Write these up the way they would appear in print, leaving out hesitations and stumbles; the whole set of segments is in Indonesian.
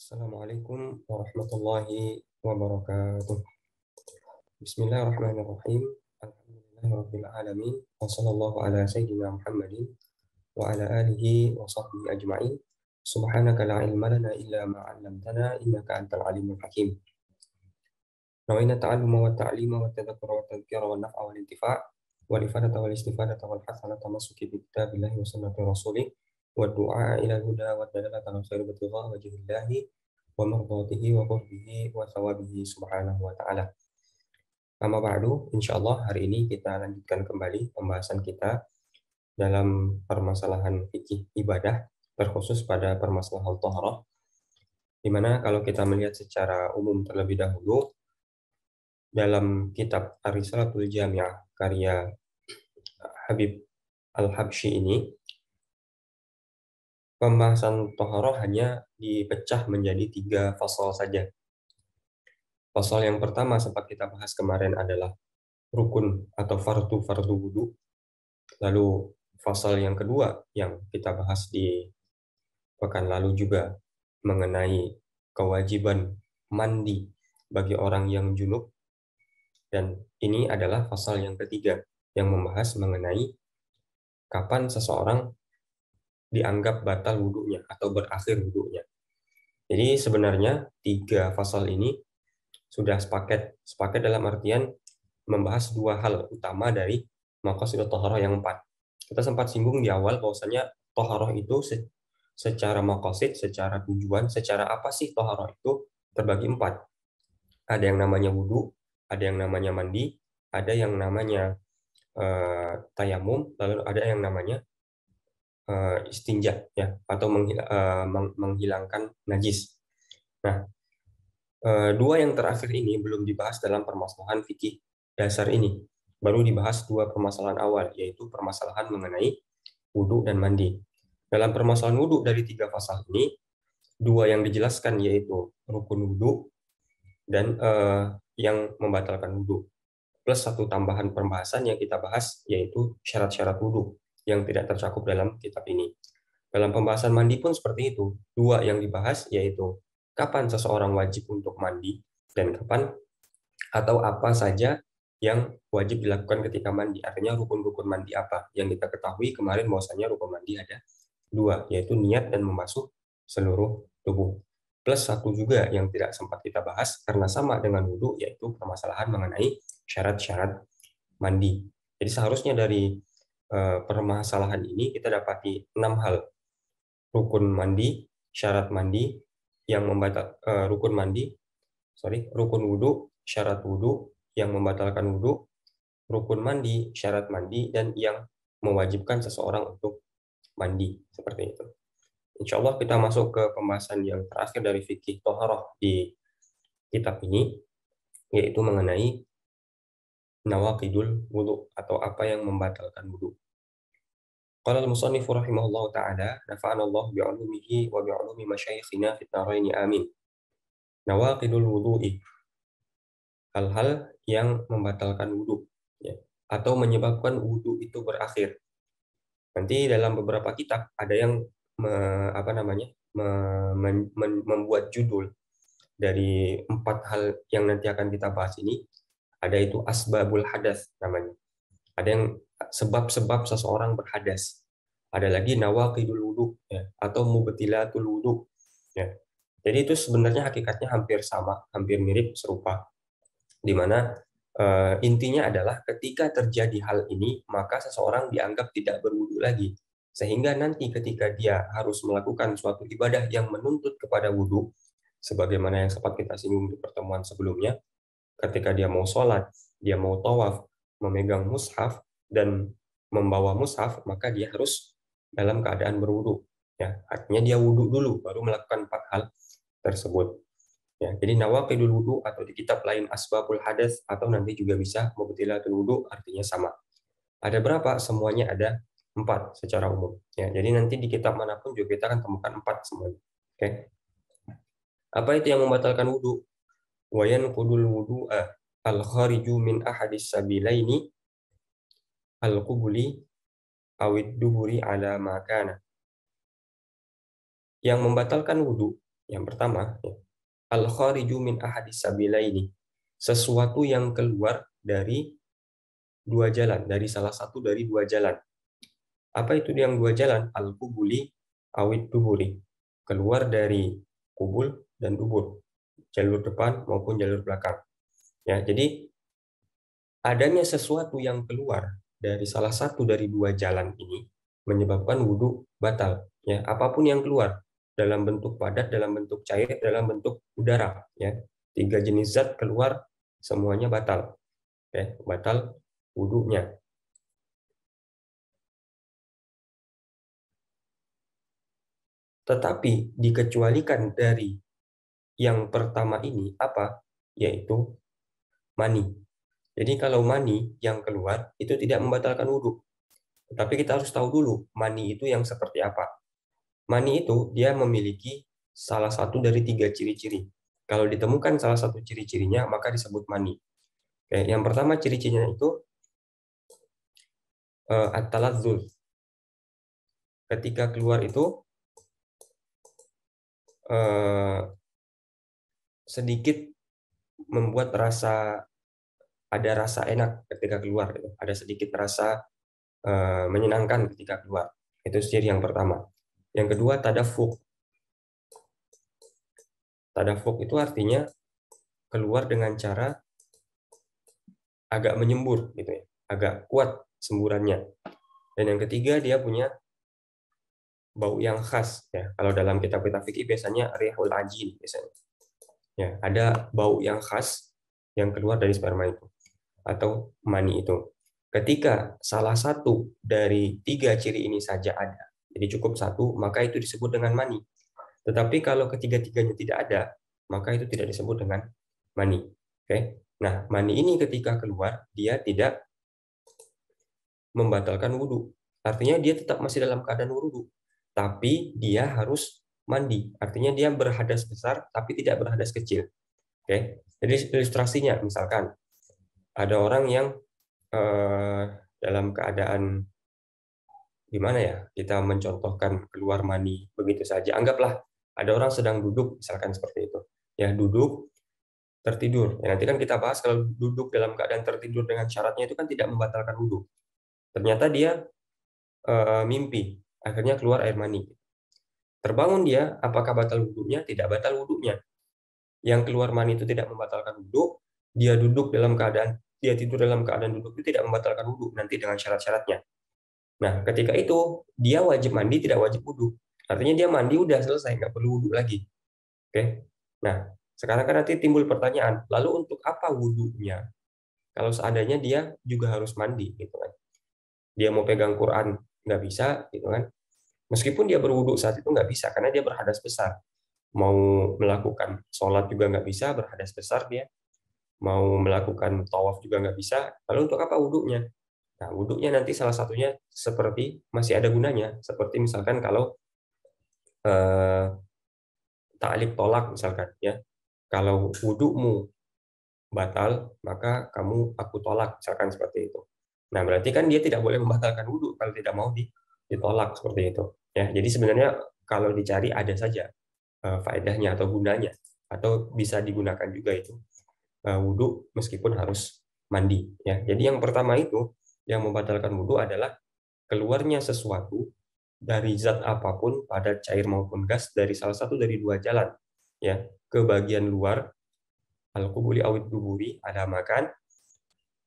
Assalamualaikum warahmatullahi wabarakatuh. Bismillahirrahmanirrahim. Alhamdulillahirabbil alamin. Wa sallallahu ala sayyidina Muhammadin wa ala alihi wa sahbihi ajma'in. Subhanaka la ilma lana illa ma 'allamtana innaka antal alimul hakim. Nawaina ta'alluma wa ta'lima wa tadhakkura wa tadhkira wa naf'a wal intifa' wal ifadata wal istifadata wal hasana tamassuki bi kitabillahi wa sunnati rasulih wa du'a ila huda wa dalalata ala khairi wa wajhillahi wa mardatihi wa qurbihi wa thawabihi subhanahu wa ta'ala. Amma ba'du, insyaallah hari ini kita lanjutkan kembali pembahasan kita dalam permasalahan fikih ibadah, terkhusus pada permasalahan thaharah, di mana kalau kita melihat secara umum terlebih dahulu, dalam kitab Ar-Risalatul Jami'ah karya Habib Al-Habsyi ini, pembahasan thaharah hanya dipecah menjadi 3 fasal saja. Fasal yang pertama sempat kita bahas kemarin adalah rukun atau fardu wudu. Lalu fasal yang kedua yang kita bahas di pekan lalu juga mengenai kewajiban mandi bagi orang yang junub. Dan ini adalah fasal yang ketiga yang membahas mengenai kapan seseorang dianggap batal wudunya atau berakhir wudunya. Jadi sebenarnya 3 fasal ini sudah sepaket dalam artian membahas 2 hal utama dari maqasidut thaharah yang 4. Kita sempat singgung di awal bahwasanya thaharah itu secara maqasid, secara tujuan, secara apa sih thaharah itu terbagi 4. Ada yang namanya wudu, ada yang namanya mandi, ada yang namanya tayamum, lalu ada yang namanya istinja ya, atau menghilangkan najis. Nah, 2 yang terakhir ini belum dibahas dalam permasalahan fikih dasar ini. Baru dibahas 2 permasalahan awal, yaitu permasalahan mengenai wudu dan mandi. Dalam permasalahan wudu dari 3 fasal ini, 2 yang dijelaskan yaitu rukun wudu dan yang membatalkan wudu. Plus 1 tambahan pembahasan yang kita bahas yaitu syarat-syarat wudu yang tidak tercakup dalam kitab ini. Dalam pembahasan mandi pun seperti itu. 2 yang dibahas yaitu kapan seseorang wajib untuk mandi dan kapan atau apa saja yang wajib dilakukan ketika mandi. Artinya rukun-rukun mandi apa. Yang kita ketahui kemarin bahwasanya rukun mandi ada 2, yaitu niat dan membasuh seluruh tubuh. Plus 1 juga yang tidak sempat kita bahas karena sama dengan wudu, yaitu permasalahan mengenai syarat-syarat mandi. Jadi seharusnya dari permasalahan ini kita dapati 6 hal. Rukun mandi, syarat mandi, yang rukun wudu, syarat wudu, yang membatalkan wudu, rukun mandi, syarat mandi, dan yang mewajibkan seseorang untuk mandi. Seperti itu. Insya Allah kita masuk ke pembahasan yang terakhir dari fikih thaharah di kitab ini, yaitu mengenai nawaqidul wudu atau apa yang membatalkan wudu. Qala al-musannif rahimahullahu ta'ala, nafa'ana Allah bi'ulumihi wa bi'ulumi masyayikhina fit dharain amin. Nawaqidul wudu'i, hal-hal yang membatalkan wudu ya, atau menyebabkan wudu itu berakhir. Nanti dalam beberapa kitab ada yang membuat judul dari 4 hal yang nanti akan kita bahas ini. Ada itu asbabul hadas namanya. Ada yang sebab-sebab seseorang berhadas. Ada lagi nawaqidul wudu ya, atau mubtilatul wudu ya. Jadi itu sebenarnya hakikatnya hampir sama, hampir mirip, serupa. Di mana intinya adalah ketika terjadi hal ini, maka seseorang dianggap tidak berwudu lagi. Sehingga nanti ketika dia harus melakukan suatu ibadah yang menuntut kepada wudu, sebagaimana yang sempat kita singgung di pertemuan sebelumnya, ketika dia mau sholat, dia mau tawaf, memegang mushaf, dan membawa mushaf, maka dia harus dalam keadaan berwudu. Ya, artinya dia wudu dulu, baru melakukan 4 hal tersebut. Ya, jadi nawaqidul wudu atau di kitab lain asbabul hadas atau nanti juga bisa mubtilatul wudu artinya sama. Ada berapa? Semuanya ada 4 secara umum. Ya, jadi nanti di kitab manapun juga kita akan temukan 4 semuanya. Oke. Apa itu yang membatalkan wudu? Wa yanqudul wudu'a al-khariju min ahadis sabilaini al-qubuli awid duburi ala makana. Yang membatalkan wudu Yang pertama, ya, al-khariju min ahadis sabilaini, sesuatu yang keluar dari dua jalan, dari salah satu dari dua jalan. Apa itu yang dua jalan? Al-qubuli awid duburi, keluar dari kubul dan dubur, jalur depan maupun jalur belakang. Ya, jadi adanya sesuatu yang keluar dari salah satu dari dua jalan ini menyebabkan wudhu batal. Ya, apapun yang keluar dalam bentuk padat, dalam bentuk cair, dalam bentuk udara. Ya, tiga jenis zat keluar semuanya batal. Ya, batal wudhunya. Tetapi dikecualikan dari yang pertama ini apa? Yaitu mani. Jadi kalau mani yang keluar itu tidak membatalkan wudhu. Tapi kita harus tahu dulu mani itu yang seperti apa. Mani itu dia memiliki salah satu dari tiga ciri-ciri. Kalau ditemukan salah satu ciri-cirinya maka disebut mani. Oke, yang pertama ciri-cirinya itu at-taladzuz. Ketika keluar itu eh, sedikit membuat ada rasa enak ketika keluar, gitu. Ada sedikit rasa menyenangkan ketika keluar. Itu ciri yang pertama. Yang kedua tadafuk. Tadafuk itu artinya keluar dengan cara agak menyembur, gitu ya, agak kuat semburannya. Dan yang ketiga dia punya bau yang khas, ya. Kalau dalam kitab-kitab fikih biasanya rihul ajin biasanya. Ya, ada bau yang khas yang keluar dari sperma itu atau mani itu. Ketika salah satu dari tiga ciri ini saja ada, jadi cukup satu, maka itu disebut dengan mani. Tetapi kalau ketiga-tiganya tidak ada, maka itu tidak disebut dengan mani. Oke. Nah, mani ini ketika keluar, dia tidak membatalkan wudhu. Artinya dia tetap masih dalam keadaan wudhu, tapi dia harus mandi. Artinya dia berhadas besar, tapi tidak berhadas kecil. Oke. Jadi ilustrasinya, misalkan ada orang yang dalam keadaan gimana ya, kita mencontohkan keluar mani begitu saja. Anggaplah ada orang sedang duduk, misalkan seperti itu. Ya, duduk, tertidur. Ya, nanti kan kita bahas kalau duduk dalam keadaan tertidur dengan syaratnya itu kan tidak membatalkan wudhu. Ternyata dia mimpi, akhirnya keluar air mani. Terbangun dia, apakah batal wudhunya? Tidak batal wudhunya. Yang keluar mani itu tidak membatalkan wudhu, dia duduk dalam keadaan, dia tidur dalam keadaan duduk itu tidak membatalkan wudhu, nanti dengan syarat-syaratnya. Nah, ketika itu, dia wajib mandi, tidak wajib wudhu. Artinya dia mandi udah selesai, nggak perlu wudhu lagi. Oke. Nah, sekarang kan nanti timbul pertanyaan, lalu untuk apa wudhunya? Kalau seandainya dia juga harus mandi, gitu kan? Dia mau pegang Quran, nggak bisa, gitu kan? Meskipun dia berwudhu saat itu nggak bisa, karena dia berhadas besar. Mau melakukan sholat juga nggak bisa, berhadas besar dia. Mau melakukan tawaf juga nggak bisa. Lalu untuk apa wudhunya? Nah, wudhunya nanti salah satunya seperti masih ada gunanya. Seperti misalkan kalau eh, ta'lib tolak misalkan, ya. Kalau wudhumu batal, maka kamu aku tolak, misalkan seperti itu. Nah, berarti kan dia tidak boleh membatalkan wudhu kalau tidak mau ditolak seperti itu. Ya, jadi sebenarnya kalau dicari ada saja faedahnya atau gunanya, atau bisa digunakan juga itu wudhu meskipun harus mandi. Ya, jadi yang pertama itu yang membatalkan wudhu adalah keluarnya sesuatu dari zat apapun, padat, cair maupun gas dari salah satu dari dua jalan, ya, ke bagian luar al-qubuli awid duburi, ada makan,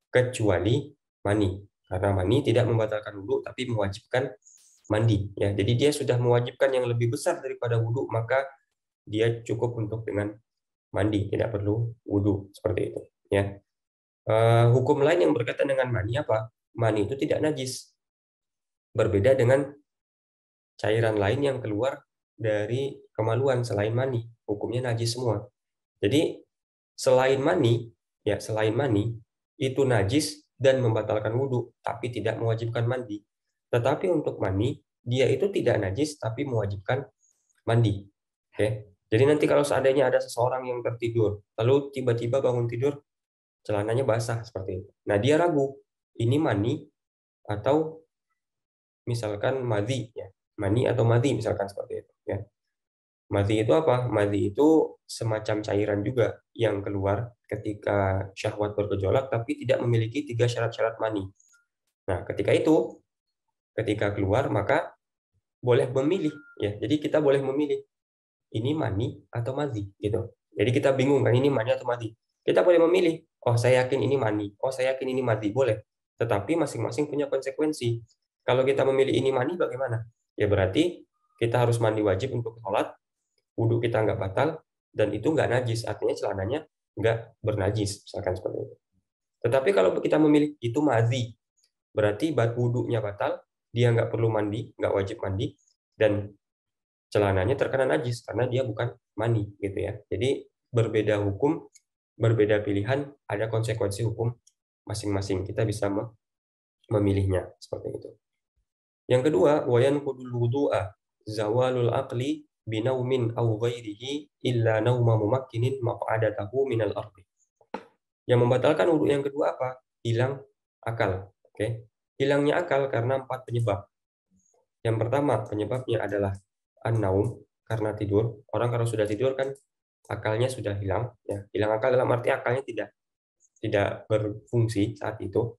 kecuali mani. Karena mani tidak membatalkan wudhu tapi mewajibkan mandi, ya. Jadi dia sudah mewajibkan yang lebih besar daripada wudhu, maka dia cukup untuk dengan mandi, tidak perlu wudhu seperti itu, ya. Hukum lain yang berkaitan dengan mani apa? Mani itu tidak najis. Berbeda dengan cairan lain yang keluar dari kemaluan selain mani, hukumnya najis semua. Jadi selain mani, ya selain mani itu najis dan membatalkan wudhu, tapi tidak mewajibkan mandi. Tetapi untuk mani, dia itu tidak najis tapi mewajibkan mandi. Oke. Jadi nanti kalau seandainya ada seseorang yang tertidur, lalu tiba-tiba bangun tidur, celananya basah seperti itu. Nah, dia ragu, ini mani atau misalkan madhi, ya. Mani atau madhi misalkan seperti itu, ya. Madhi itu apa? Madhi itu semacam cairan juga yang keluar ketika syahwat bergejolak tapi tidak memiliki 3 syarat-syarat mani. Nah, ketika keluar maka boleh memilih ya. Jadi kita boleh memilih ini mani atau madhi gitu. Jadi kita bingung kan ini mani atau madhi. Kita boleh memilih, oh saya yakin ini mani, oh saya yakin ini madhi, boleh. Tetapi masing-masing punya konsekuensi. Kalau kita memilih ini mani bagaimana? Ya berarti kita harus mandi wajib untuk sholat, wudhu kita nggak batal, dan itu nggak najis, artinya celananya nggak bernajis, misalkan seperti itu. Tetapi kalau kita memilih itu madhi, berarti wudhunya batal, dia nggak perlu mandi, nggak wajib mandi, dan celananya terkena najis karena dia bukan mani gitu ya. Jadi berbeda hukum, berbeda pilihan, ada konsekuensi hukum masing-masing. Kita bisa memilihnya seperti itu. Yang kedua, wayan kudul wudu'a zawalul aqli binaumin aw ghairihi illa nauma mumakkinin maq'adatahu minal ardi. Yang membatalkan wudhu yang kedua apa? Hilang akal. Oke. Hilangnya akal karena 4 penyebab. Yang pertama, penyebabnya adalah an-naum, karena tidur. Orang kalau sudah tidur kan akalnya sudah hilang, ya. Hilang akal dalam arti akalnya tidak berfungsi saat itu.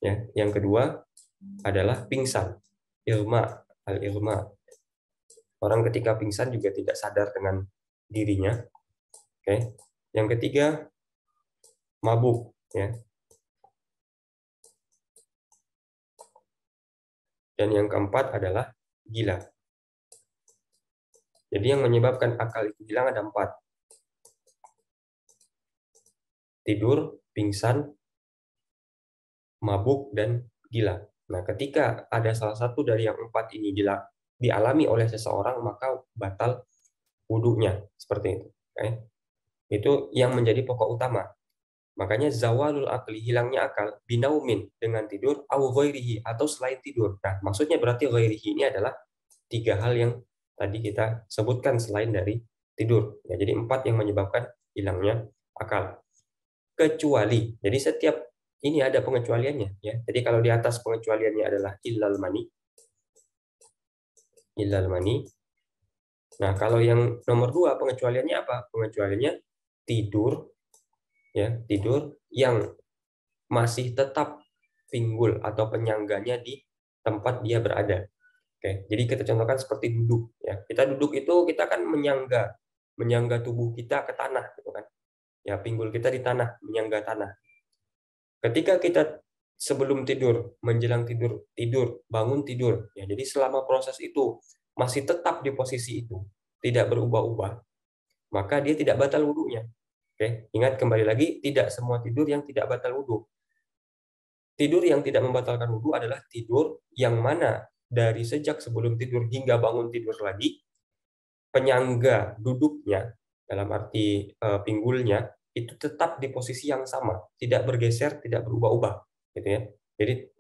Ya. Yang kedua adalah pingsan, ilma, al-ilma. Orang ketika pingsan juga tidak sadar dengan dirinya. Oke. Yang ketiga mabuk, ya. Dan yang keempat adalah gila. Jadi yang menyebabkan akal itu hilang ada 4. Tidur, pingsan, mabuk, dan gila. Nah, ketika ada salah satu dari yang 4 ini dialami oleh seseorang, maka batal wudhunya. Seperti itu. Oke. Itu yang menjadi pokok utama. Makanya zawalul akli, hilangnya akal, binaumin, dengan tidur, au ghairihi, atau selain tidur. Nah, maksudnya berarti ghairihi ini adalah 3 hal yang tadi kita sebutkan selain dari tidur. Ya, jadi 4 yang menyebabkan hilangnya akal. Kecuali, jadi setiap ini ada pengecualiannya. Ya. Jadi kalau di atas pengecualiannya adalah illal mani. Illal mani. Nah, kalau yang nomor 2 pengecualiannya apa? Pengecualiannya tidur, ya, tidur yang masih tetap pinggul atau penyangganya di tempat dia berada. Oke, jadi kita contohkan seperti duduk. Ya, kita duduk itu kita kan menyangga tubuh kita ke tanah, gitu kan? Ya, pinggul kita di tanah, menyangga tanah. Ketika kita sebelum tidur, menjelang tidur, bangun tidur. Ya, jadi selama proses itu masih tetap di posisi itu, tidak berubah-ubah, maka dia tidak batal wudhunya. Oke, ingat kembali lagi, tidak semua tidur yang tidak batal wudhu. Tidur yang tidak membatalkan wudhu adalah tidur yang mana dari sejak sebelum tidur hingga bangun tidur lagi, penyangga duduknya, dalam arti pinggulnya, itu tetap di posisi yang sama, tidak bergeser, tidak berubah-ubah, gitu ya. Jadi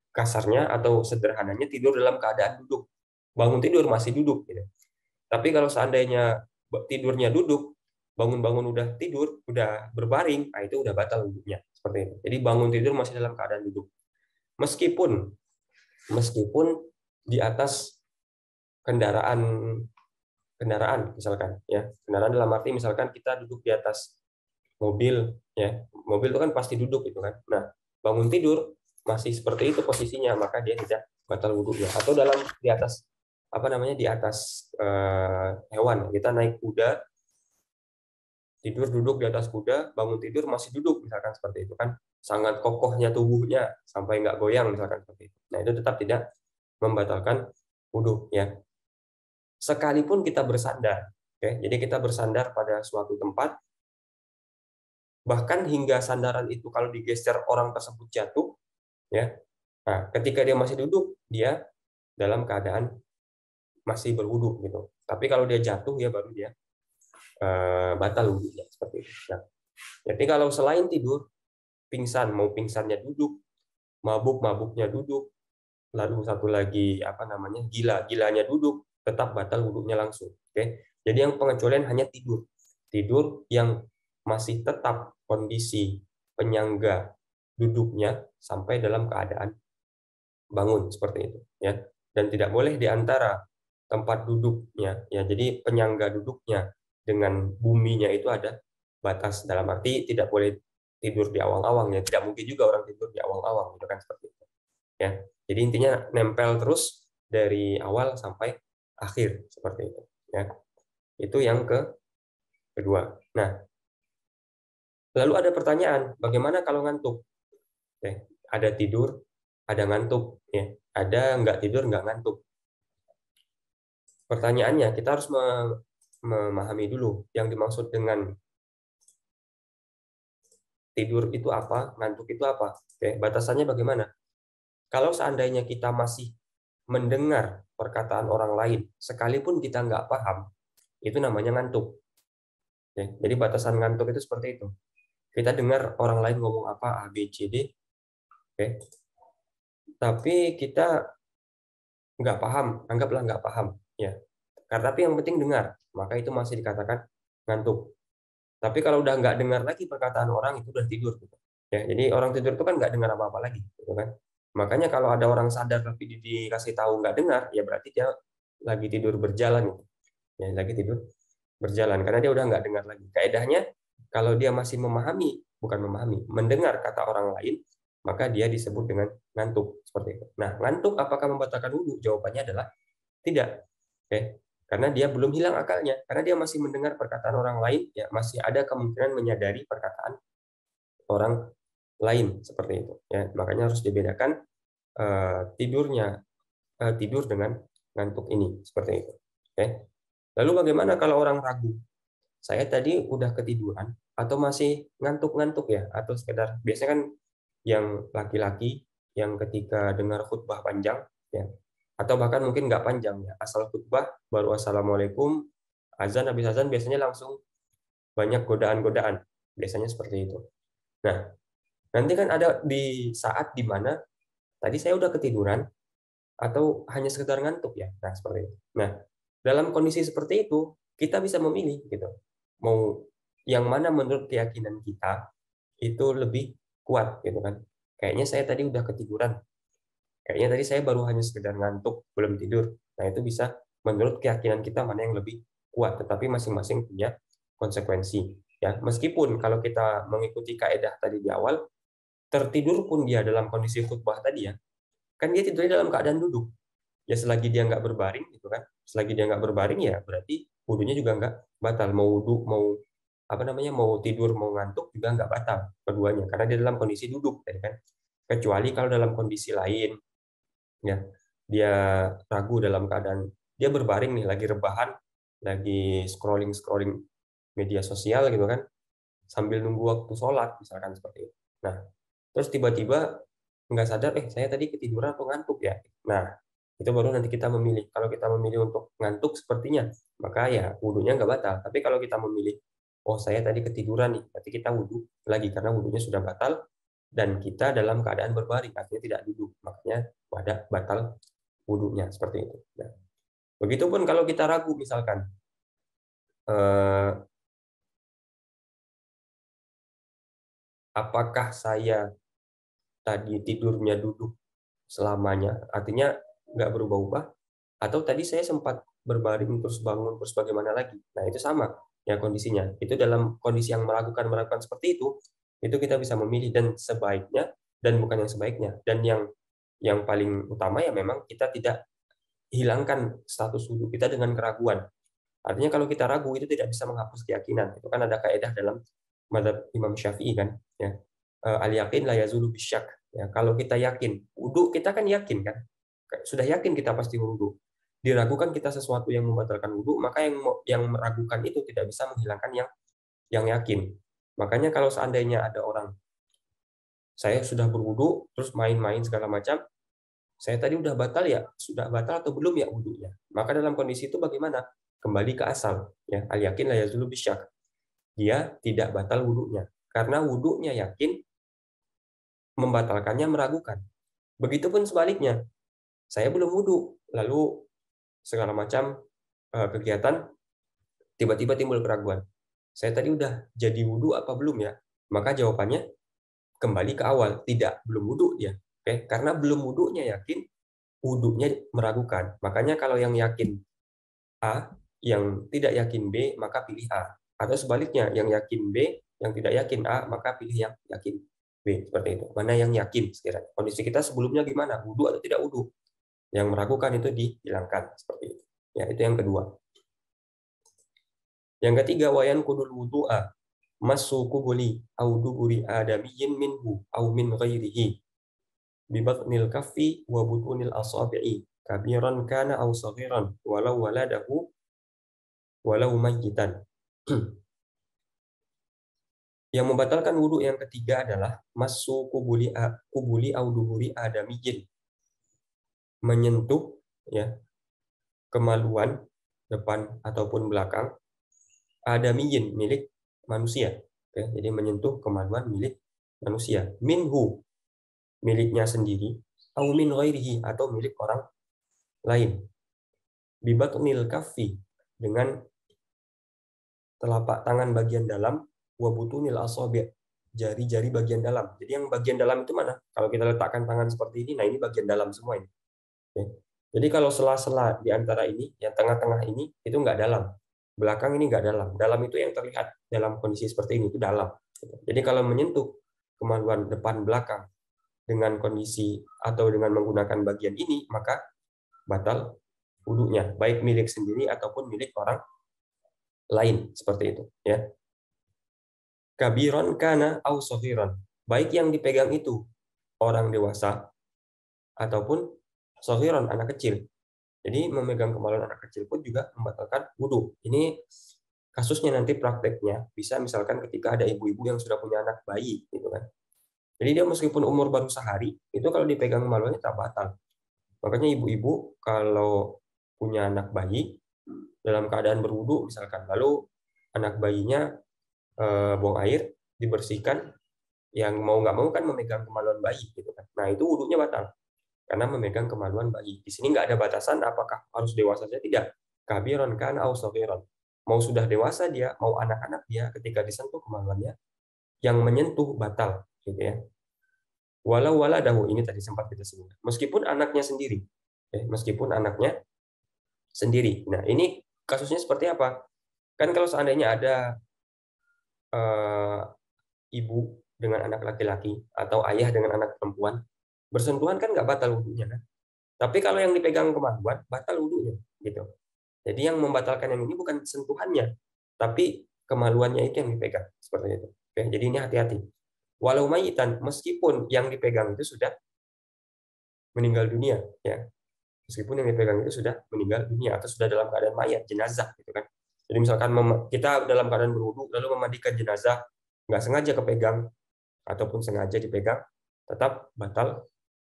kasarnya atau sederhananya tidur dalam keadaan duduk, bangun tidur masih duduk, gitu. Tapi kalau seandainya tidurnya duduk, bangun-bangun udah tidur, udah berbaring, nah itu udah batal wudhunya, seperti itu. Jadi bangun tidur masih dalam keadaan duduk, meskipun di atas kendaraan misalkan, ya, kendaraan dalam arti misalkan kita duduk di atas mobil, ya, mobil itu kan pasti duduk itu kan. Nah, bangun tidur masih seperti itu posisinya, maka dia tidak batal wudhunya. Atau di atas di atas hewan, kita naik kuda, tidur duduk di atas kuda, bangun tidur masih duduk, misalkan seperti itu kan, sangat kokohnya tubuhnya sampai nggak goyang, misalkan seperti itu. Nah, itu tetap tidak membatalkan wudhu, ya. Sekalipun kita bersandar, okay? Jadi kita bersandar pada suatu tempat, bahkan hingga sandaran itu kalau digeser orang tersebut jatuh, ya. Nah, ketika dia masih duduk, dia dalam keadaan masih berwudu gitu. Tapi kalau dia jatuh, ya baru dia batal wudunya seperti itu. Nah, jadi kalau selain tidur, pingsan, mau pingsannya duduk, mabuknya duduk, lalu satu lagi gilanya duduk, tetap batal wudunya langsung. Oke. Jadi yang pengecualian hanya tidur yang masih tetap kondisi penyangga duduknya sampai dalam keadaan bangun seperti itu, ya. Dan tidak boleh di antara tempat duduknya, ya. Jadi penyangga duduknya dengan buminya itu ada batas. Dalam arti tidak boleh tidur di awang-awang, ya. Tidak mungkin juga orang tidur di awang-awang, gitu kan, seperti itu. Ya. Jadi intinya nempel terus dari awal sampai akhir, seperti itu. Ya. Itu yang kedua. Nah, lalu ada pertanyaan, bagaimana kalau ngantuk? Ya, ada tidur, ada ngantuk. Ya. Ada nggak tidur, nggak ngantuk. Pertanyaannya, kita harus memahami dulu yang dimaksud dengan tidur itu apa, ngantuk itu apa. Oke, batasannya bagaimana? Kalau seandainya kita masih mendengar perkataan orang lain, sekalipun kita nggak paham, itu namanya ngantuk. Oke, jadi batasan ngantuk itu seperti itu. Kita dengar orang lain ngomong apa, A, B, C, D, oke, tapi kita nggak paham, anggaplah nggak paham. Ya. Tapi yang penting dengar, maka itu masih dikatakan ngantuk. Tapi kalau udah nggak dengar lagi perkataan orang, itu udah tidur. Gitu. Ya, jadi orang tidur itu kan nggak dengar apa-apa lagi. Gitu kan. Makanya kalau ada orang sadar tapi dikasih tahu nggak dengar, ya berarti dia lagi tidur berjalan. Gitu. Ya, lagi tidur berjalan, karena dia udah nggak dengar lagi. Kaedahnya, kalau dia masih mendengar kata orang lain, maka dia disebut dengan ngantuk. Seperti itu. Nah, ngantuk apakah membatalkan wudhu? Jawabannya adalah tidak. Oke. Karena dia belum hilang akalnya, karena dia masih mendengar perkataan orang lain, ya masih ada kemungkinan menyadari perkataan orang lain, seperti itu. Ya, makanya harus dibedakan tidur dengan ngantuk ini, seperti itu. Oke. Lalu bagaimana kalau orang ragu? Saya tadi udah ketiduran atau masih ngantuk-ngantuk ya, atau sekedar biasanya kan yang laki-laki yang ketika dengar khutbah panjang, ya, atau bahkan mungkin nggak panjang ya, asal khutbah baru assalamualaikum, azan, habis azan biasanya langsung banyak godaan-godaan, biasanya seperti itu. Nah, nanti kan ada di saat dimana tadi saya udah ketiduran atau hanya sekedar ngantuk ya, nah seperti itu. Nah, dalam kondisi seperti itu kita bisa memilih gitu, mau yang mana menurut keyakinan kita itu lebih kuat gitu kan. Kayaknya saya tadi udah ketiduran, kayaknya tadi saya baru hanya sekedar ngantuk, belum tidur. Nah, itu bisa menurut keyakinan kita mana yang lebih kuat, tetapi masing-masing punya konsekuensi. Ya, meskipun kalau kita mengikuti kaedah tadi di awal, tertidur pun dia dalam kondisi khutbah tadi ya, kan dia tidurnya dalam keadaan duduk. Ya selagi dia nggak berbaring, gitu kan, selagi dia nggak berbaring ya berarti wudhunya juga nggak batal. Mau wudhu, mau mau tidur, mau ngantuk juga nggak batal keduanya, karena dia dalam kondisi duduk, ya kan. Kecuali kalau dalam kondisi lain, ya dia ragu dalam keadaan dia berbaring nih, lagi rebahan, lagi scrolling media sosial gitu kan, sambil nunggu waktu sholat misalkan, seperti itu. Nah, terus tiba-tiba nggak sadar, saya tadi ketiduran atau ngantuk ya. Nah, itu baru nanti kita memilih. Kalau kita memilih untuk ngantuk sepertinya, maka ya wudhunya nggak batal. Tapi kalau kita memilih, oh saya tadi ketiduran nih, berarti kita wudhu lagi karena wudhunya sudah batal dan kita dalam keadaan berbaring, artinya tidak duduk, makanya ada batal wudhunya, seperti itu. Nah, begitupun kalau kita ragu misalkan, apakah saya tadi tidurnya duduk selamanya, artinya nggak berubah-ubah, atau tadi saya sempat berbaring terus bangun terus bagaimana lagi. Nah, itu sama ya kondisinya. Itu dalam kondisi yang meragukan seperti itu kita bisa memilih, dan sebaiknya dan bukan yang sebaiknya, dan yang paling utama ya memang kita tidak hilangkan status wudhu kita dengan keraguan. Artinya kalau kita ragu itu tidak bisa menghapus keyakinan. Itu kan ada kaidah dalam mazhab Imam Syafi'i kan, ya. Al yakin la yazulu bisyak. Ya, kalau kita yakin, wudhu kita kan yakin kan, sudah yakin kita pasti wudhu. Diragukan kita sesuatu yang membatalkan wudhu, maka yang meragukan itu tidak bisa menghilangkan yang yakin. Makanya kalau seandainya ada orang, saya sudah berwudhu terus main-main segala macam, saya tadi udah batal ya, sudah batal atau belum ya wudhunya? Maka dalam kondisi itu bagaimana? Kembali ke asal, ya, al yakin la yazulu bisyak. Dia tidak batal wudhunya, karena wudhunya yakin, membatalkannya meragukan. Begitupun sebaliknya, saya belum wudhu, lalu segala macam kegiatan, tiba-tiba timbul keraguan. Saya tadi udah jadi wudhu apa belum ya? Maka jawabannya kembali ke awal, tidak, belum wudhu dia. Oke, karena belum wudhunya yakin, wudhunya meragukan. Makanya kalau yang yakin A, yang tidak yakin B, maka pilih A. Atau sebaliknya, yang yakin B, yang tidak yakin A, maka pilih yang yakin B. Seperti itu. Mana yang yakin sekiranya. Kondisi kita sebelumnya gimana? Wudu atau tidak wudu? Yang meragukan itu dihilangkan. Seperti itu. Ya, itu yang kedua. Yang ketiga, wayan kudul wudu'a masu kubuli au duburi adamiyyin minhu au min ghairihi bibatnil kaffi wa butunil asabi'i kabiran kana au saghiran walau waladahu walau mayyitan. Yang membatalkan wudhu yang ketiga adalah masu kubuli au duburi adamiyyin, menyentuh ya kemaluan depan ataupun belakang adamiyyin, milik manusia. Oke, jadi menyentuh kemaluan milik manusia. Minhu, miliknya sendiri, au min ghairihi, atau milik orang lain. Bibatnil kaffi, dengan telapak tangan bagian dalam, wa butunil asabi', jari-jari bagian dalam. Jadi yang bagian dalam itu mana? Kalau kita letakkan tangan seperti ini, nah ini bagian dalam semua ini. Oke. Jadi kalau sela-sela di antara ini, yang tengah-tengah ini, itu nggak dalam. Belakang ini nggak dalam. Dalam itu yang terlihat dalam kondisi seperti ini, itu dalam. Jadi kalau menyentuh kemaluan depan belakang dengan kondisi atau dengan menggunakan bagian ini, maka batal wudunya, baik milik sendiri ataupun milik orang lain, seperti itu. Ya. Kabiron kana au saghiran, baik yang dipegang itu orang dewasa ataupun saghiran, anak kecil. Jadi memegang kemaluan anak kecil pun juga membatalkan wudhu. Ini kasusnya nanti prakteknya bisa misalkan ketika ada ibu-ibu yang sudah punya anak bayi, gitu kan. Jadi dia meskipun umur baru sehari, itu kalau dipegang kemaluannya tak batal. Makanya ibu-ibu kalau punya anak bayi dalam keadaan berwudhu misalkan, lalu anak bayinya buang air, dibersihkan, yang mau nggak mau kan memegang kemaluan bayi, gitu kan. Nah itu wudhunya batal karena memegang kemaluan bayi. Di sini nggak ada batasan apakah harus dewasa saja, tidak. Kabiron kan au saghiran. Mau sudah dewasa dia, mau anak-anak dia, ketika disentuh kemaluannya, yang menyentuh batal, gitu ya. Walau waladahu, ini tadi sempat kita sebut. Meskipun anaknya sendiri. Meskipun anaknya sendiri. Nah, ini kasusnya seperti apa? Kan kalau seandainya ada ibu dengan anak laki-laki atau ayah dengan anak perempuan, bersentuhan kan nggak batal wudhunya kan? Tapi kalau yang dipegang kemaluan, batal wudhunya, gitu. Jadi yang membatalkan yang ini bukan sentuhannya, tapi kemaluannya itu yang dipegang, seperti itu. Oke, jadi ini hati-hati. Walau mayitan, meskipun yang dipegang itu sudah meninggal dunia, ya. Meskipun yang dipegang itu sudah meninggal dunia atau sudah dalam keadaan mayat, jenazah, gitu kan. Jadi misalkan kita dalam keadaan berwudu lalu memandikan jenazah, nggak sengaja kepegang ataupun sengaja dipegang, tetap batal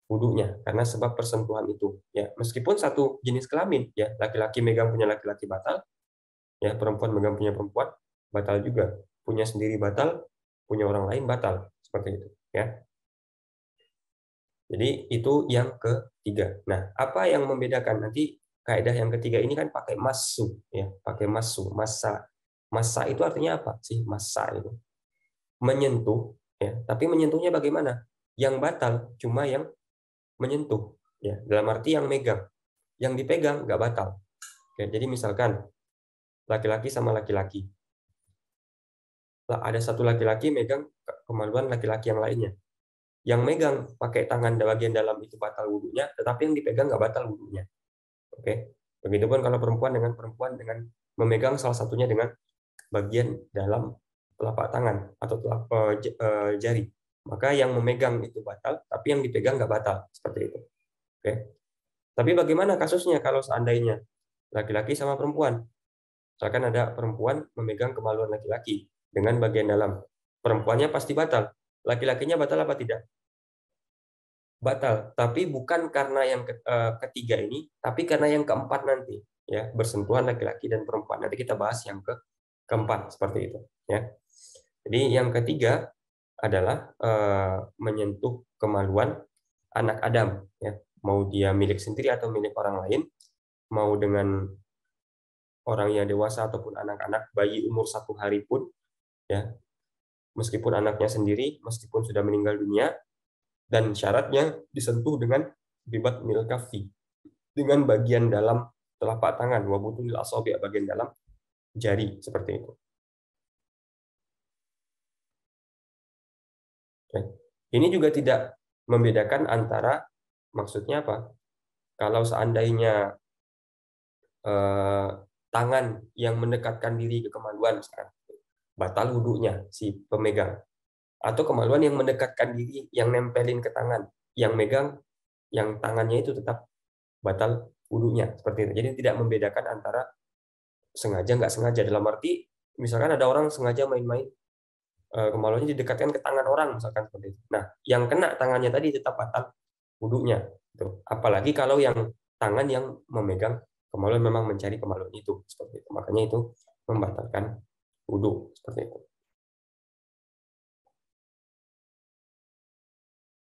wudunya karena sebab persentuhan itu, ya. Meskipun satu jenis kelamin, ya, laki-laki megang punya laki-laki batal, ya, perempuan megang punya perempuan batal juga, punya sendiri batal, punya orang lain batal, seperti itu, ya. Jadi itu yang ketiga. Nah, apa yang membedakan nanti kaidah yang ketiga ini kan pakai masu, ya, pakai masu, masa. Masa itu artinya apa sih? Masa itu menyentuh, ya. Tapi menyentuhnya bagaimana? Yang batal cuma yang menyentuh, ya. Dalam arti yang megang, yang dipegang nggak batal. Oke, jadi misalkan laki-laki sama laki-laki, ada satu laki-laki megang kemaluan laki-laki yang lainnya. Yang megang pakai tangan bagian dalam itu batal wudhunya, tetapi yang dipegang nggak batal wudhunya. Oke, begitupun kalau perempuan dengan memegang salah satunya dengan bagian dalam telapak tangan atau jari, maka yang memegang itu batal, tapi yang dipegang nggak batal, seperti itu. Oke. Tapi bagaimana kasusnya kalau seandainya laki-laki sama perempuan? Misalkan ada perempuan memegang kemaluan laki-laki dengan bagian dalam, perempuannya pasti batal. Laki-lakinya batal apa tidak? Batal, tapi bukan karena yang ketiga ini, tapi karena yang keempat nanti, ya, bersentuhan laki-laki dan perempuan. Nanti kita bahas yang keempat, seperti itu, ya. Jadi yang ketiga adalah menyentuh kemaluan anak Adam, ya, mau dia milik sendiri atau milik orang lain, mau dengan orang yang dewasa ataupun anak-anak, bayi umur 1 hari pun, ya, meskipun anaknya sendiri, meskipun sudah meninggal dunia, dan syaratnya disentuh dengan bibat milkafi, dengan bagian dalam telapak tangan, wa butunil asabi' bagian dalam jari seperti itu. Oke. Ini juga tidak membedakan antara, maksudnya apa? Kalau seandainya tangan yang mendekatkan diri ke kemaluan, misalkan, batal wudhunya si pemegang. Atau kemaluan yang mendekatkan diri, yang nempelin ke tangan, yang megang, yang tangannya itu tetap batal wudhunya seperti itu. Jadi tidak membedakan antara sengaja nggak sengaja, dalam arti misalkan ada orang sengaja main-main kemaluannya didekatkan ke tangan orang misalkan seperti itu. Nah, yang kena tangannya tadi tetap batal wudhunya. Apalagi kalau yang tangan yang memegang kemaluan memang mencari kemaluan itu seperti itu. Makanya itu membatalkan wudhu seperti itu.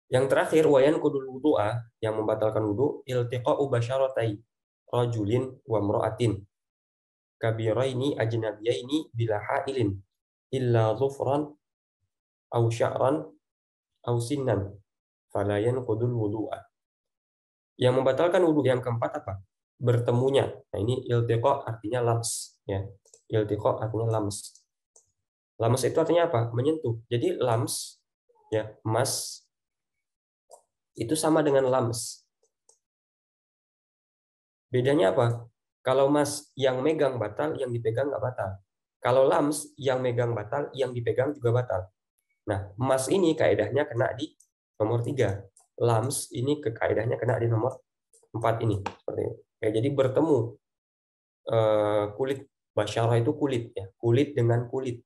Yang terakhir, wayan kudul wudu'a, yang membatalkan wudhu, iltiqa'u basyaratai rajulin wa mra'atin kabiraini ajnabiyaini bila ha'ilin illa dhufran au sya'ran au sinnan fala yanqudul wudu'a. Yang membatalkan wudhu yang keempat apa? Bertemunya. Nah, ini iltiqa artinya lams, ya. Iltiqa artinya lams. Lams itu artinya apa? Menyentuh. Jadi lams, ya, mas itu sama dengan lams. Bedanya apa? Kalau mas yang megang batal, yang dipegang nggak batal. Kalau lams yang megang batal, yang dipegang juga batal. Nah, mas ini kaidahnya kena di nomor 3. Lams ini kaidahnya kena di nomor 4 ini. Seperti ini. Oke, jadi bertemu kulit, basyarah itu kulit, ya, kulit dengan kulit.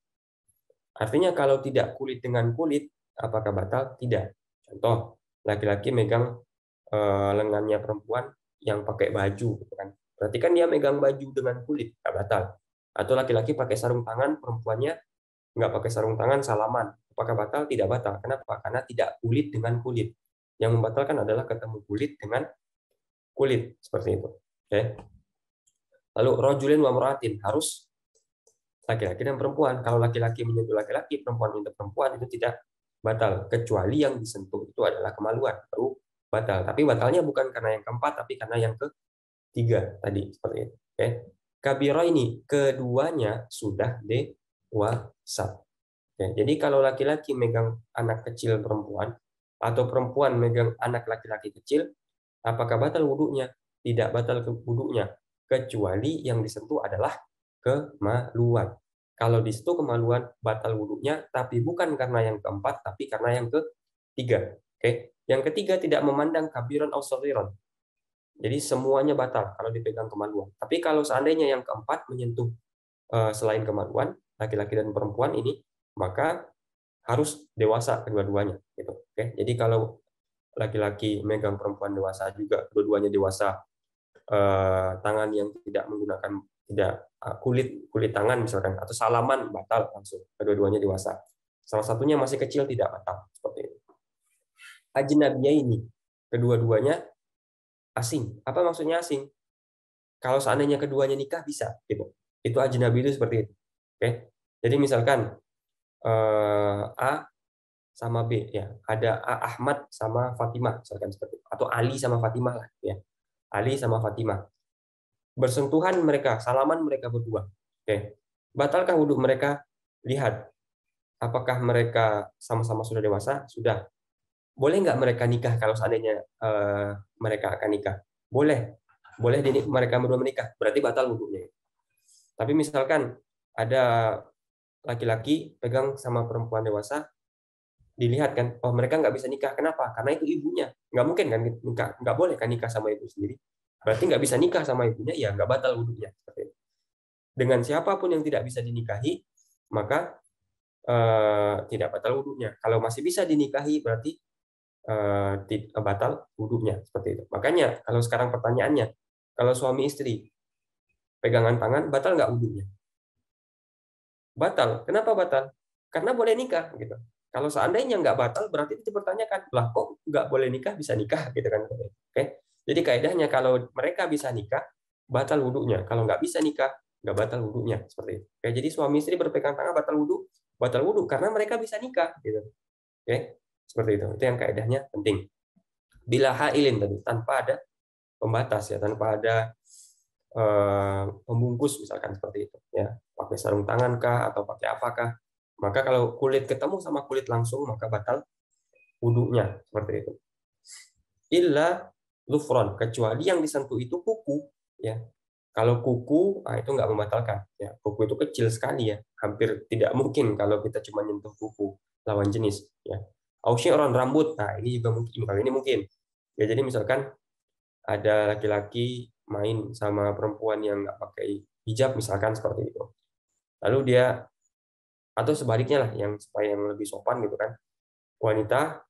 Artinya kalau tidak kulit dengan kulit, apakah batal? Tidak. Contoh, laki-laki megang lengannya perempuan yang pakai baju, gitu kan. Berarti kan dia megang baju dengan kulit, nggak batal. Atau laki-laki pakai sarung tangan, perempuannya nggak pakai sarung tangan, salaman. Apakah batal? Tidak batal. Kenapa? Karena tidak kulit dengan kulit. Yang membatalkan adalah ketemu kulit dengan kulit, seperti itu. Oke. Lalu rajulin wa mra'atin, harus laki-laki dan perempuan. Kalau laki-laki menyentuh laki-laki, perempuan menyentuh perempuan, itu tidak batal. Kecuali yang disentuh itu adalah kemaluan, baru batal. Tapi batalnya bukan karena yang keempat, tapi karena yang ketiga tadi, seperti itu. Oke. Kabira ini keduanya sudah dewasa. Oke. Jadi kalau laki-laki megang anak kecil perempuan, atau perempuan megang anak laki-laki kecil, apakah batal wudhunya? Tidak batal wudhunya, kecuali yang disentuh adalah kemaluan. Kalau di situ kemaluan, batal wudhunya, tapi bukan karena yang keempat, tapi karena yang ketiga. Oke. Yang ketiga, tidak memandang kabiran atau saghiran. Jadi semuanya batal kalau dipegang kemaluan. Tapi kalau seandainya yang keempat menyentuh selain kemaluan, laki-laki dan perempuan ini, maka harus dewasa kedua-duanya. Gitu. Oke. Jadi kalau laki-laki megang perempuan dewasa juga, kedua-duanya dewasa, tangan yang tidak menggunakan, tidak kulit tangan misalkan, atau salaman, batal langsung, kedua-duanya dewasa. Salah satunya masih kecil, tidak batal, seperti itu. Ajnabiyah ini kedua-duanya asing. Apa maksudnya asing? Kalau seandainya keduanya nikah bisa, gitu. Itu ajnabi itu seperti itu. Oke. Jadi misalkan A sama B, ya, ada A Ahmad sama Fatimah misalkan seperti itu, atau Ali sama Fatimah lah, ya. Ali sama Fatimah. Bersentuhan mereka, salaman mereka berdua. Oke. Batalkah wudhu mereka? Lihat, apakah mereka sama-sama sudah dewasa? Sudah. Boleh nggak mereka nikah kalau seandainya mereka akan nikah? Boleh. Boleh mereka berdua menikah. Berarti batal wudhunya. Tapi misalkan ada laki-laki pegang sama perempuan dewasa, dilihat kan, oh mereka nggak bisa nikah. Kenapa? Karena itu ibunya. Nggak mungkin kan nikah, nggak boleh kan nikah sama ibu sendiri. Berarti nggak bisa nikah sama ibunya, ya nggak batal wudhunya. Dengan siapapun yang tidak bisa dinikahi, maka tidak batal wudhunya. Kalau masih bisa dinikahi, berarti batal wudhunya. Seperti itu. Makanya kalau sekarang pertanyaannya, kalau suami istri pegangan tangan, batal nggak wudhunya? Batal. Kenapa batal? Karena boleh nikah, gitu. Kalau seandainya nggak batal, berarti itu dipertanyakan, lah kok nggak boleh nikah, bisa nikah, gitu kan? Oke. Jadi kaidahnya kalau mereka bisa nikah, batal wudhunya. Kalau nggak bisa nikah, nggak batal wudhunya, seperti itu. Oke. Jadi suami istri berpegang tangan batal wudhu karena mereka bisa nikah, gitu. Oke. Seperti itu. Itu yang kaidahnya penting. Bila hailin tadi, tanpa ada pembatas, ya, tanpa ada pembungkus misalkan seperti itu ya, pakai sarung tangan kah atau pakai apakah, maka kalau kulit ketemu sama kulit langsung maka batal wudunya seperti itu. Illa lufron, kecuali yang disentuh itu kuku ya. Kalau kuku, itu nggak membatalkan ya. Kuku itu kecil sekali ya, hampir tidak mungkin kalau kita cuma nyentuh kuku lawan jenis ya. Orang rambut, nah ini juga mungkin, kalau ini mungkin ya. Jadi misalkan ada laki-laki main sama perempuan yang nggak pakai hijab misalkan seperti itu, lalu dia, atau sebaliknya lah, yang supaya yang lebih sopan gitu kan, wanita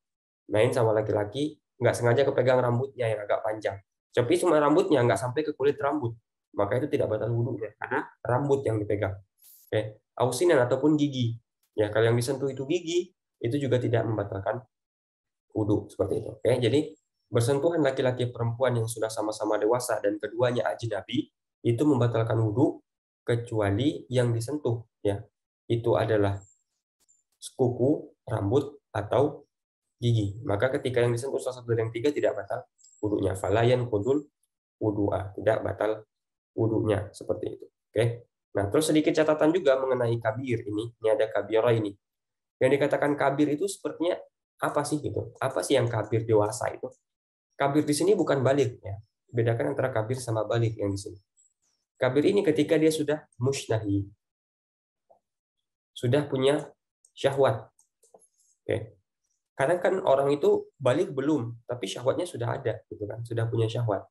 main sama laki-laki nggak sengaja kepegang rambutnya yang agak panjang, tapi cuma rambutnya nggak sampai ke kulit rambut, maka itu tidak batal wudhunya karena rambut yang dipegang. Oke, ausinan ataupun gigi ya, kalau yang disentuh itu gigi, itu juga tidak membatalkan wudhu seperti itu. Oke, jadi bersentuhan laki-laki perempuan yang sudah sama-sama dewasa dan keduanya ajnabi itu membatalkan wudhu, kecuali yang disentuh ya itu adalah kuku, rambut, atau gigi. Maka ketika yang disentuh salah satu dari yang tiga tidak batal wudhunya. Falayan kudul wudhu'a, tidak batal wudhunya seperti itu. Oke. Nah, terus sedikit catatan juga mengenai kabir ini. Ini ada kabira ini. Yang dikatakan kabir itu sepertinya apa sih gitu? Apa sih yang kabir dewasa itu? Kabir di sini bukan balik ya. Bedakan antara kabir sama balik yang di sini. Kabir ini ketika dia sudah musnahi, sudah punya syahwat. Oke. Kadang kan orang itu balik belum, tapi syahwatnya sudah ada, gitu kan? Sudah punya syahwat.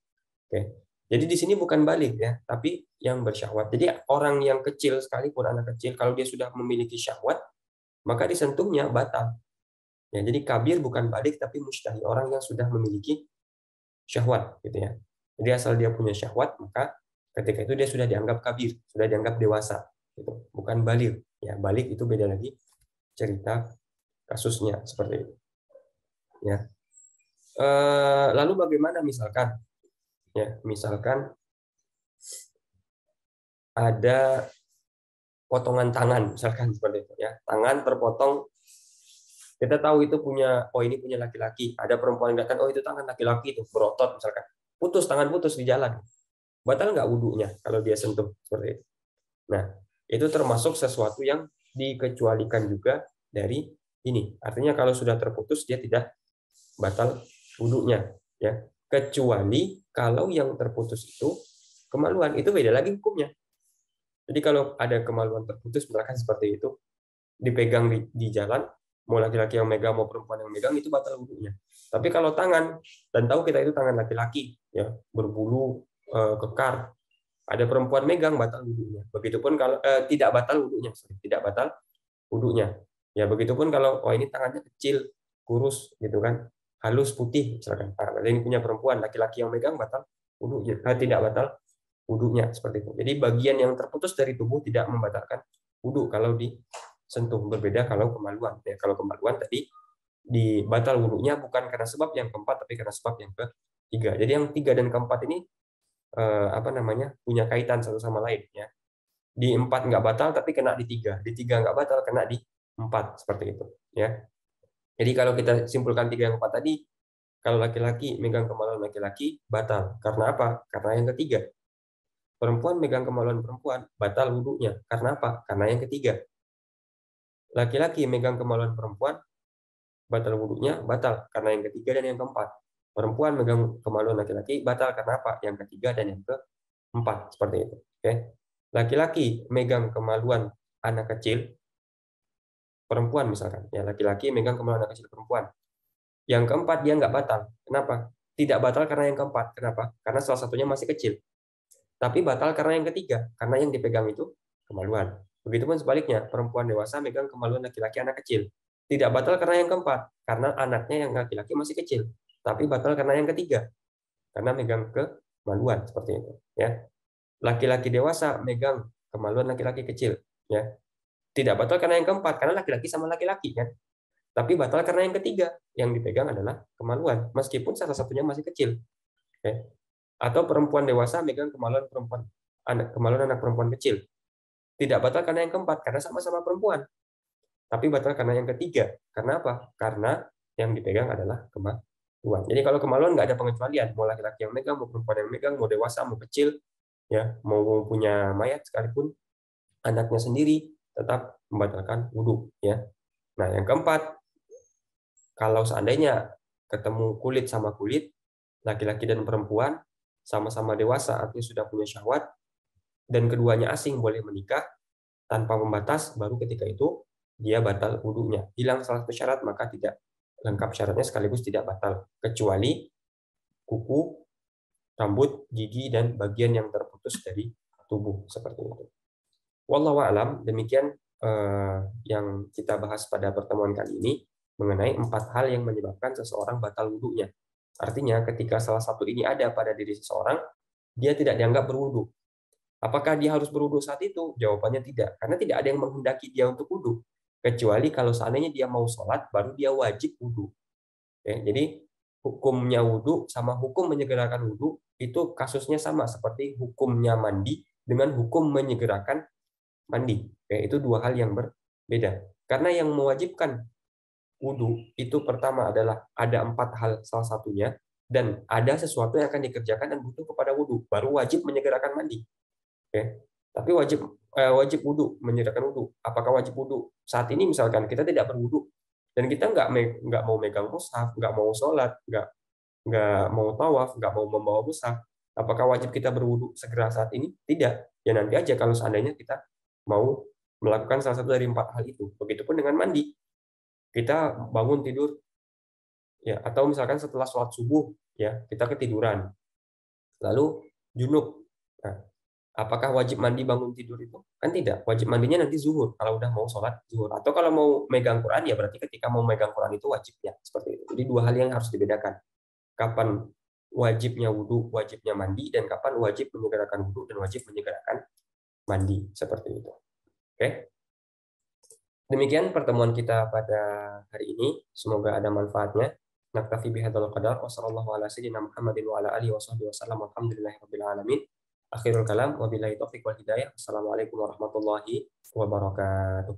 Oke. Jadi di sini bukan balik ya, tapi yang bersyahwat. Jadi orang yang kecil sekalipun, anak kecil, kalau dia sudah memiliki syahwat, maka disentuhnya batal. Ya, jadi kabir bukan balik, tapi mustahi, orang yang sudah memiliki syahwat, gitu ya. Jadi asal dia punya syahwat, maka ketika itu dia sudah dianggap kabir, sudah dianggap dewasa, gitu. Bukan balik. Ya, balik itu beda lagi cerita kasusnya seperti itu. Ya. Lalu bagaimana misalkan, ya, misalkan ada potongan tangan, misalkan seperti itu, ya, tangan terpotong, kita tahu itu punya, oh ini punya laki-laki, ada perempuan yang datang, oh itu tangan laki-laki itu berotot misalkan, putus, tangan putus di jalan, batal nggak wudhunya kalau dia sentuh seperti itu. Nah, itu termasuk sesuatu yang dikecualikan juga dari ini. Artinya kalau sudah terputus dia tidak batal wudhunya, ya. Kecuali kalau yang terputus itu kemaluan, itu beda lagi hukumnya. Jadi kalau ada kemaluan terputus, misalkan seperti itu, dipegang di jalan, mau laki-laki yang megang mau perempuan yang megang, itu batal wudhunya. Tapi kalau tangan, dan tahu kita itu tangan laki-laki, ya, berbulu, kekar, ada perempuan megang, batal wudhunya. Begitupun kalau tidak batal wudhunya, tidak batal wudhunya. Ya, begitupun kalau ini tangannya kecil, kurus, gitu kan, halus, putih, misalkan. Nah, ini punya perempuan, laki-laki yang megang, batal wudhunya, tidak batal wudhunya seperti itu. Jadi bagian yang terputus dari tubuh tidak membatalkan wudhu kalau disentuh. Berbeda kalau kemaluan. Ya, kalau kemaluan tadi dibatal wudhunya bukan karena sebab yang keempat, tapi karena sebab yang ketiga. Jadi yang tiga dan keempat ini punya kaitan satu sama lain. Ya. Di 4 nggak batal, tapi kena di 3. Di 3 nggak batal, kena di 4 seperti itu. Ya. Jadi kalau kita simpulkan 3 yang 4 tadi, kalau laki-laki megang kemaluan laki-laki batal. Karena apa? Karena yang ketiga. Perempuan megang kemaluan perempuan, batal wudhunya. Karena apa? Karena yang ketiga. Laki-laki megang kemaluan perempuan, batal wudhunya, batal. Karena yang ketiga dan yang keempat. Perempuan megang kemaluan laki-laki, batal. Karena apa? Yang ketiga dan yang keempat. Seperti itu. Oke. Laki-laki megang kemaluan anak kecil, perempuan misalkan. Ya, laki-laki megang kemaluan anak kecil perempuan. Yang keempat dia nggak batal. Kenapa? Tidak batal karena yang keempat. Kenapa? Karena salah satunya masih kecil. Tapi batal karena yang ketiga, karena yang dipegang itu kemaluan. Begitupun sebaliknya, perempuan dewasa megang kemaluan laki-laki anak kecil. Tidak batal karena yang keempat, karena anaknya yang laki-laki masih kecil. Tapi batal karena yang ketiga, karena megang kemaluan seperti itu. Ya, laki-laki dewasa megang kemaluan laki-laki kecil. Ya, tidak batal karena yang keempat, karena laki-laki sama laki-laki kan. Tapi batal karena yang ketiga, yang dipegang adalah kemaluan, meskipun salah satunya masih kecil. Oke. Atau perempuan dewasa megang kemaluan anak perempuan kecil. Tidak batal karena yang keempat, karena sama-sama perempuan. Tapi batal karena yang ketiga. Karena apa? Karena yang dipegang adalah kemaluan. Jadi kalau kemaluan nggak ada pengecualian. Mau laki-laki yang megang, mau perempuan yang megang, mau dewasa, mau kecil, ya, mau punya mayat sekalipun, anaknya sendiri tetap membatalkan wudhu, ya. Nah, yang keempat, kalau seandainya ketemu kulit sama kulit, laki-laki dan perempuan sama-sama dewasa, artinya sudah punya syahwat, dan keduanya asing boleh menikah tanpa membatas, baru ketika itu dia batal wudhunya. Hilang salah satu syarat, maka tidak lengkap syaratnya sekaligus tidak batal, kecuali kuku, rambut, gigi, dan bagian yang terputus dari tubuh, seperti itu. Wallahu a'lam, demikian yang kita bahas pada pertemuan kali ini mengenai 4 hal yang menyebabkan seseorang batal wudhunya. Artinya ketika salah satu ini ada pada diri seseorang, dia tidak dianggap berwudhu. Apakah dia harus berwudhu saat itu? Jawabannya tidak, karena tidak ada yang menghendaki dia untuk wudhu. Kecuali kalau seandainya dia mau sholat, baru dia wajib wudhu. Jadi hukumnya wudhu sama hukum menyegerakan wudhu itu kasusnya sama seperti hukumnya mandi dengan hukum menyegerakan mandi. Itu 2 hal yang berbeda. Karena yang mewajibkan wudhu itu pertama adalah ada 4 hal salah satunya, dan ada sesuatu yang akan dikerjakan dan butuh kepada wudhu, baru wajib menyegerakan mandi. Tapi wajib wudhu, menyegerakan wudhu. Apakah wajib wudhu saat ini? Misalkan kita tidak berwudhu dan kita nggak mau megang mushaf, nggak mau sholat, nggak mau tawaf, nggak mau membawa mushaf, apakah wajib kita berwudhu segera saat ini? Tidak. Ya nanti aja kalau seandainya kita mau melakukan salah satu dari 4 hal itu. Begitupun dengan mandi. Kita bangun tidur, ya, atau misalkan setelah sholat subuh, ya, kita ketiduran, lalu junub. Nah, apakah wajib mandi bangun tidur itu? Kan tidak. Wajib mandinya nanti zuhur, kalau udah mau sholat zuhur. Atau kalau mau megang Quran, ya berarti ketika mau megang Quran itu wajibnya. Seperti itu. Jadi 2 hal yang harus dibedakan. Kapan wajibnya wudhu, wajibnya mandi, dan kapan wajib menyegerakan wudhu dan wajib menyegerakan mandi. Seperti itu. Oke? Demikian pertemuan kita pada hari ini. Semoga ada manfaatnya. Naktafi bihadzal qadar. Wassallallahu ala sayyidina Muhammadin wa ala alihi washabbihi wasallam. Alhamdulillahirabbil alamin. Akhirul kalam, wabillahi taufiq wal hidayah. Assalamualaikum warahmatullahi wabarakatuh.